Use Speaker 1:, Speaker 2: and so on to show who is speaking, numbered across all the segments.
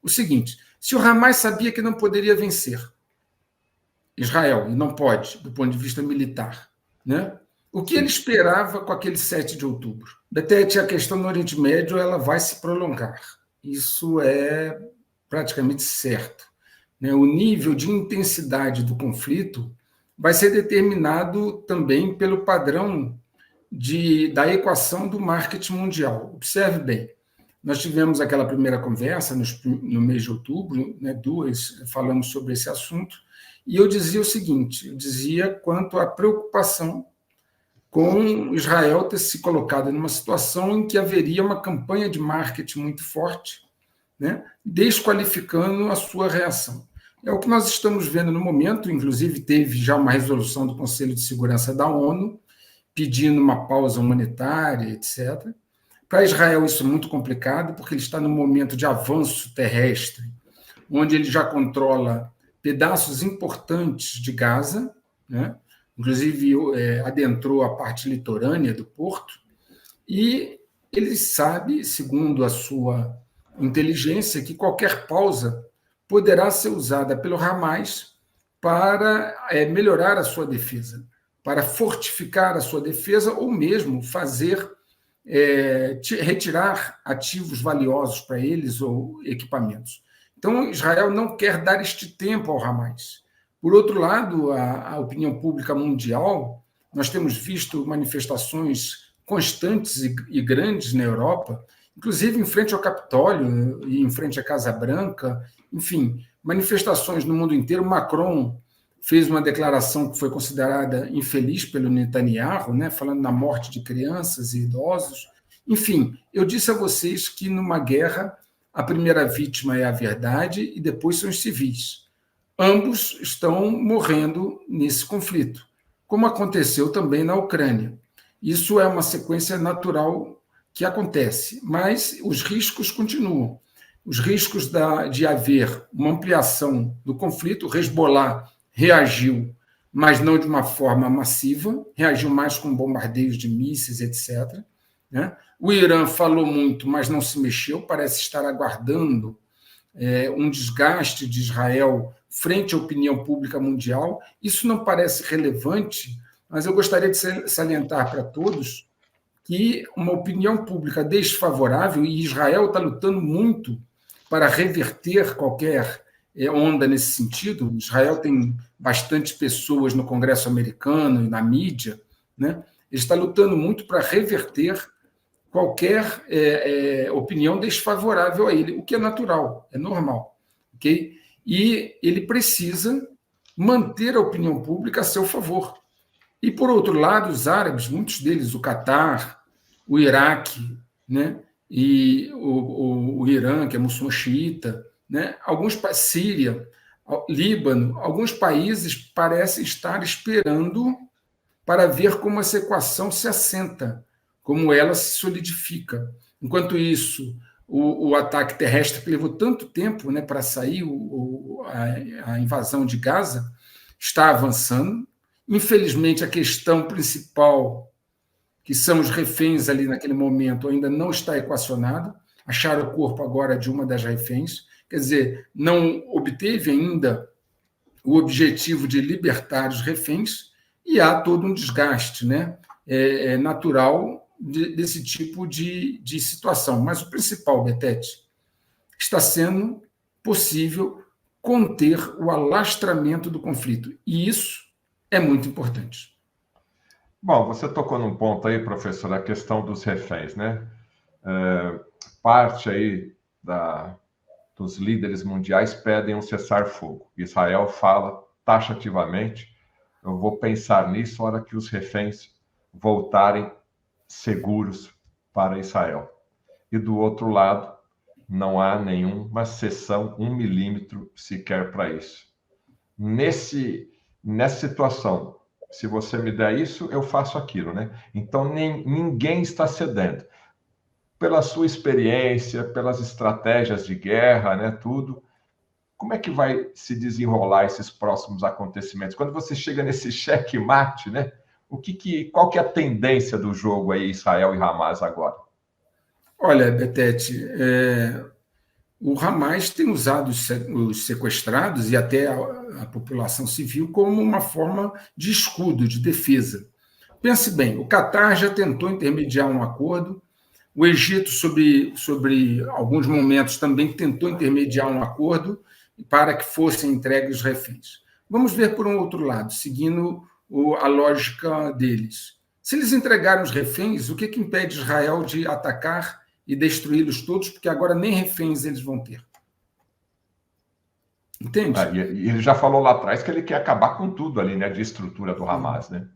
Speaker 1: o seguinte: se o Hamas sabia que não poderia vencer Israel, e não pode, do ponto de vista militar, né? O que ele esperava com aquele 7 de outubro? Betete, a questão no Oriente Médio ela vai se prolongar. Isso é praticamente certo. Né? O nível de intensidade do conflito vai ser determinado também pelo padrão da equação do marketing mundial. Observe bem, nós tivemos aquela primeira conversa no mês de outubro, né, falamos sobre esse assunto, e eu dizia o seguinte, eu dizia quanto à preocupação com Israel ter se colocado numa situação em que haveria uma campanha de marketing muito forte, né, desqualificando a sua reação. É o que nós estamos vendo no momento, inclusive teve já uma resolução do Conselho de Segurança da ONU, pedindo uma pausa humanitária, etc. Para Israel isso é muito complicado, porque ele está num momento de avanço terrestre, onde ele já controla pedaços importantes de Gaza, né? Inclusive adentrou a parte litorânea do porto, e ele sabe, segundo a sua inteligência, que qualquer pausa poderá ser usada pelo Hamas para melhorar a sua defesa, para fortificar a sua defesa ou mesmo fazer retirar ativos valiosos para eles ou equipamentos. Então, Israel não quer dar este tempo ao Hamas. Por outro lado, a opinião pública mundial, nós temos visto manifestações constantes e grandes na Europa, inclusive em frente ao Capitólio e em frente à Casa Branca, enfim, manifestações no mundo inteiro. Macron fez uma declaração que foi considerada infeliz pelo Netanyahu, né, falando na morte de crianças e idosos. Enfim, eu disse a vocês que numa guerra a primeira vítima é a verdade e depois são os civis. Ambos estão morrendo nesse conflito, como aconteceu também na Ucrânia. Isso é uma sequência natural que acontece, mas os riscos continuam. Os riscos de haver uma ampliação do conflito. O Hezbollah reagiu, mas não de uma forma massiva, reagiu mais com bombardeios de mísseis, etc. Né? O Irã falou muito, mas não se mexeu, parece estar aguardando um desgaste de Israel frente à opinião pública mundial. Isso não parece relevante, mas eu gostaria de salientar para todos que uma opinião pública desfavorável, e Israel está lutando muito para reverter qualquer onda nesse sentido. Israel tem bastante pessoas no Congresso americano e na mídia, né? Ele está lutando muito para reverter qualquer opinião desfavorável a ele, o que é natural, é normal. Okay? E ele precisa manter a opinião pública a seu favor. E, por outro lado, os árabes, muitos deles, o Catar, o Iraque, né? E o Irã, que é muçulmano xiita, né? Síria, Líbano, alguns países parecem estar esperando para ver como essa equação se assenta, como ela se solidifica. Enquanto isso, o ataque terrestre, que levou tanto tempo, né, para sair, a invasão de Gaza, está avançando. Infelizmente, a questão principal, que são os reféns ali naquele momento, ainda não está equacionada. Acharam o corpo agora de uma das reféns, quer dizer, não obteve ainda o objetivo de libertar os reféns, e há todo um desgaste, né, natural desse tipo de situação. Mas o principal, Betete, está sendo possível conter o alastramento do conflito, e isso é muito importante.
Speaker 2: Bom, você tocou num ponto aí, professor, a questão dos reféns, né? Parte aí dos líderes mundiais pedem um cessar-fogo. Israel fala taxativamente: eu vou pensar nisso na hora que os reféns voltarem seguros para Israel. E do outro lado, não há nenhuma cessão, 1 milímetro sequer para isso. Nessa situação, se você me der isso, eu faço aquilo, né? Então, ninguém está cedendo. Pela sua experiência, pelas estratégias de guerra, né, tudo, como é que vai se desenrolar esses próximos acontecimentos? Quando você chega nesse checkmate, né, qual que é a tendência do jogo aí, Israel e Hamas agora?
Speaker 1: Olha, Betete, o Hamas tem usado os sequestrados e até a população civil como uma forma de escudo, de defesa. Pense bem, o Catar já tentou intermediar um acordo, o Egito, sobre alguns momentos, também tentou intermediar um acordo para que fossem entregues os reféns. Vamos ver por um outro lado, seguindo a lógica deles. Se eles entregarem os reféns, o que impede Israel de atacar e destruí-los todos, porque agora nem reféns eles vão ter? Entende?
Speaker 2: E ele já falou lá atrás que ele quer acabar com tudo ali, né, de estrutura do Hamas, né?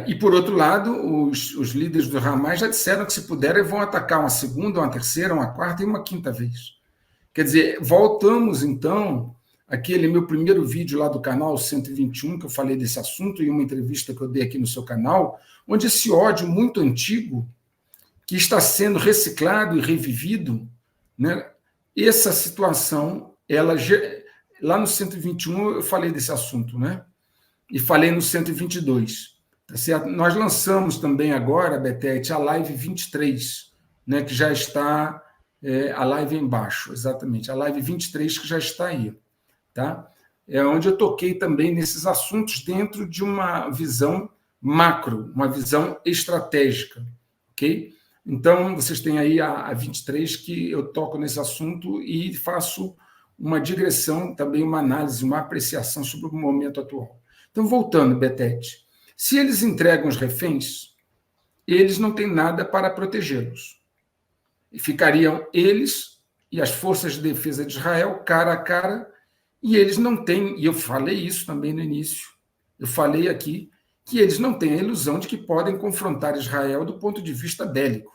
Speaker 1: E, por outro lado, os líderes do Hamas já disseram que, se puderem, vão atacar uma segunda, uma terceira, uma quarta e uma quinta vez. Quer dizer, voltamos, então, àquele meu primeiro vídeo lá do canal 121, que eu falei desse assunto, e uma entrevista que eu dei aqui no seu canal, onde esse ódio muito antigo, que está sendo reciclado e revivido, né? Essa situação, lá no 121 eu falei desse assunto, né? E falei no 122. Tá certo? Nós lançamos também agora, Betete, a live 23, né, que já está, a live embaixo, exatamente, a live 23 que já está aí. Tá? É onde eu toquei também nesses assuntos dentro de uma visão macro, uma visão estratégica. Ok? Então, vocês têm aí a 23 que eu toco nesse assunto e faço uma digressão, também uma análise, uma apreciação sobre o momento atual. Então, voltando, Betete, se eles entregam os reféns, eles não têm nada para protegê-los. E ficariam eles e as forças de defesa de Israel cara a cara, e eles não têm, e eu falei isso também no início, eu falei aqui, que eles não têm a ilusão de que podem confrontar Israel do ponto de vista bélico.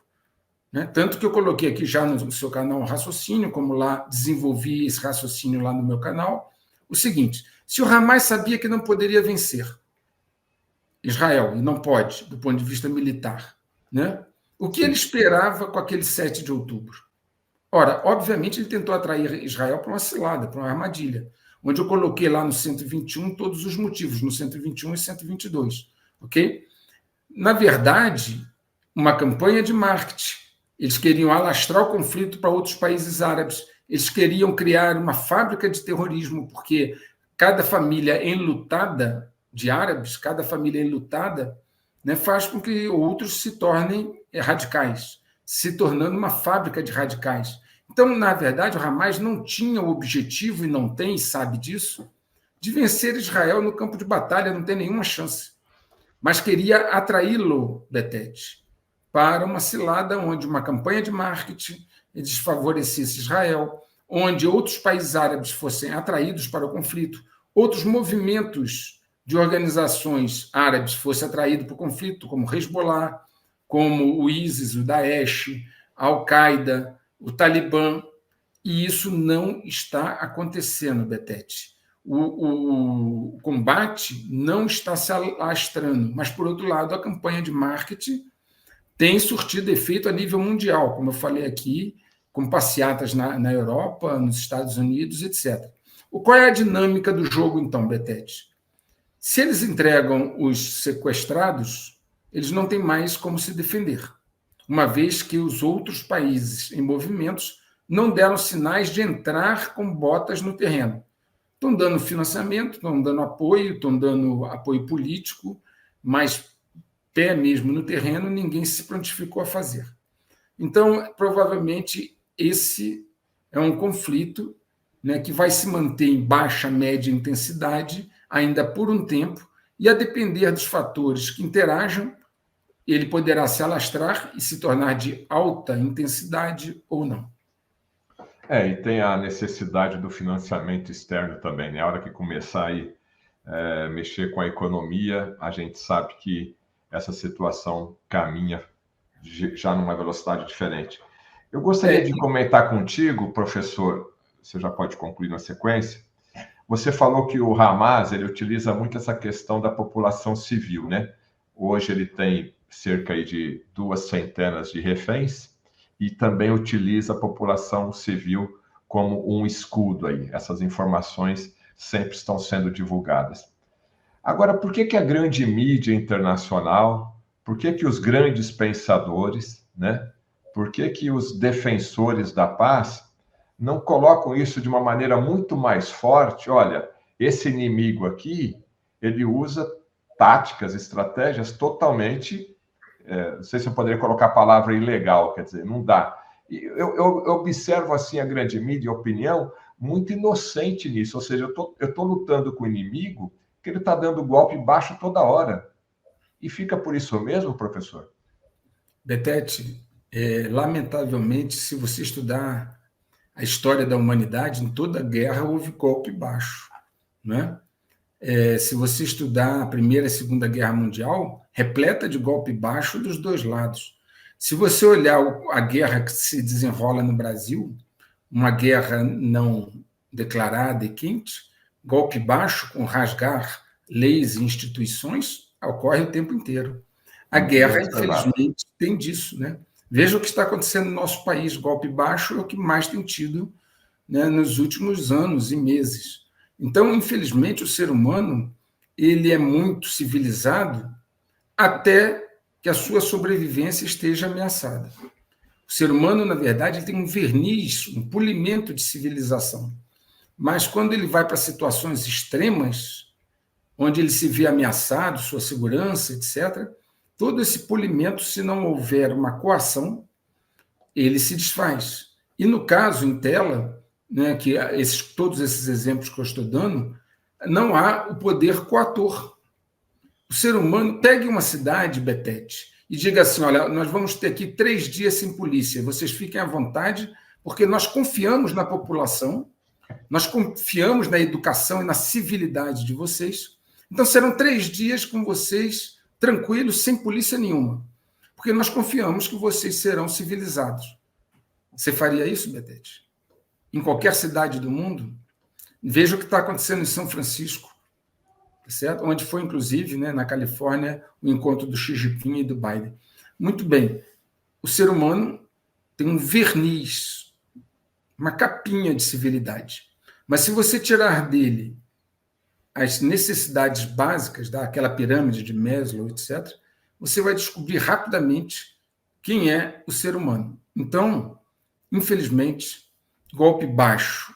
Speaker 1: Né? Tanto que eu coloquei aqui já no seu canal um raciocínio, como lá desenvolvi esse raciocínio lá no meu canal, o seguinte: se o Hamas sabia que não poderia vencer Israel, e não pode, do ponto de vista militar, né? O que ele esperava com aquele 7 de outubro? Ora, obviamente, ele tentou atrair Israel para uma cilada, para uma armadilha, onde eu coloquei lá no 121 todos os motivos, no 121 e 122, ok? Na verdade, uma campanha de marketing. Eles queriam alastrar o conflito para outros países árabes, eles queriam criar uma fábrica de terrorismo, porque cada família enlutada de árabes, cada família enlutada, né, faz com que outros se tornem radicais, se tornando uma fábrica de radicais. Então, na verdade, o Hamas não tinha o objetivo, e não tem, e sabe disso, de vencer Israel no campo de batalha, não tem nenhuma chance. Mas queria atraí-lo, Betete, para uma cilada onde uma campanha de marketing desfavorecesse Israel, onde outros países árabes fossem atraídos para o conflito, outros movimentos de organizações árabes fossem atraídos para o conflito, como Hezbollah, como o ISIS, o Daesh, a Al-Qaeda, o Talibã, e isso não está acontecendo, Betete. O combate não está se alastrando, mas, por outro lado, a campanha de marketing tem surtido efeito a nível mundial, como eu falei aqui, com passeatas na Europa, nos Estados Unidos, etc. Qual é a dinâmica do jogo, então, Betete? Se eles entregam os sequestrados, eles não têm mais como se defender, uma vez que os outros países em movimentos não deram sinais de entrar com botas no terreno. Estão dando financiamento, estão dando apoio político, mas pé mesmo no terreno, ninguém se prontificou a fazer. Então, provavelmente, esse é um conflito, né, que vai se manter em baixa, média intensidade, ainda por um tempo, e a depender dos fatores que interajam, ele poderá se alastrar e se tornar de alta intensidade ou não.
Speaker 2: E tem a necessidade do financiamento externo também, né? A hora que começar aí mexer com a economia, a gente sabe que essa situação caminha já numa velocidade diferente. Eu gostaria de comentar contigo, professor, você já pode concluir na sequência. Você falou que o Hamas ele utiliza muito essa questão da população civil, né? Hoje ele tem cerca de 200 de reféns e também utiliza a população civil como um escudo aí. Essas informações sempre estão sendo divulgadas. Agora, por que a grande mídia internacional, por que os grandes pensadores, né? Por que os defensores da paz não colocam isso de uma maneira muito mais forte? Olha, esse inimigo aqui, ele usa táticas, estratégias totalmente, não sei se eu poderia colocar a palavra ilegal, quer dizer, não dá. Eu observo, assim, a grande mídia, a opinião, muito inocente nisso, ou seja, eu estou lutando com o inimigo, que ele está dando golpe baixo toda hora. E fica por isso mesmo, professor?
Speaker 1: Betete, lamentavelmente, se você estudar a história da humanidade, em toda guerra houve golpe baixo, né? Se você estudar a Primeira e Segunda Guerra Mundial, repleta de golpe baixo dos dois lados. Se você olhar a guerra que se desenrola no Brasil, uma guerra não declarada e quente, golpe baixo com rasgar leis e instituições, ocorre o tempo inteiro. A guerra, infelizmente, tem disso, né? Veja o que está acontecendo no nosso país. Golpe baixo é o que mais tem tido, né, nos últimos anos e meses. Então, infelizmente, o ser humano ele é muito civilizado até que a sua sobrevivência esteja ameaçada. O ser humano, na verdade, ele tem um verniz, um polimento de civilização. Mas quando ele vai para situações extremas, onde ele se vê ameaçado, sua segurança, etc., todo esse polimento, se não houver uma coação, ele se desfaz. E no caso, em tela, né, que todos esses exemplos que eu estou dando, não há o poder coator. O ser humano, pegue uma cidade, Betete, e diga assim, olha, nós vamos ter aqui 3 dias sem polícia, vocês fiquem à vontade, porque nós confiamos na população, nós confiamos na educação e na civilidade de vocês, então serão 3 dias com vocês tranquilos, sem polícia nenhuma, porque nós confiamos que vocês serão civilizados. Você faria isso, Betete? Em qualquer cidade do mundo? Veja o que está acontecendo em São Francisco, certo? Onde foi, inclusive, né, na Califórnia, o encontro do Xi Jinping e do Biden. Muito bem. O ser humano tem um verniz, uma capinha de civilidade. Mas se você tirar dele as necessidades básicas daquela pirâmide de Maslow, etc., você vai descobrir rapidamente quem é o ser humano. Então, infelizmente, golpe baixo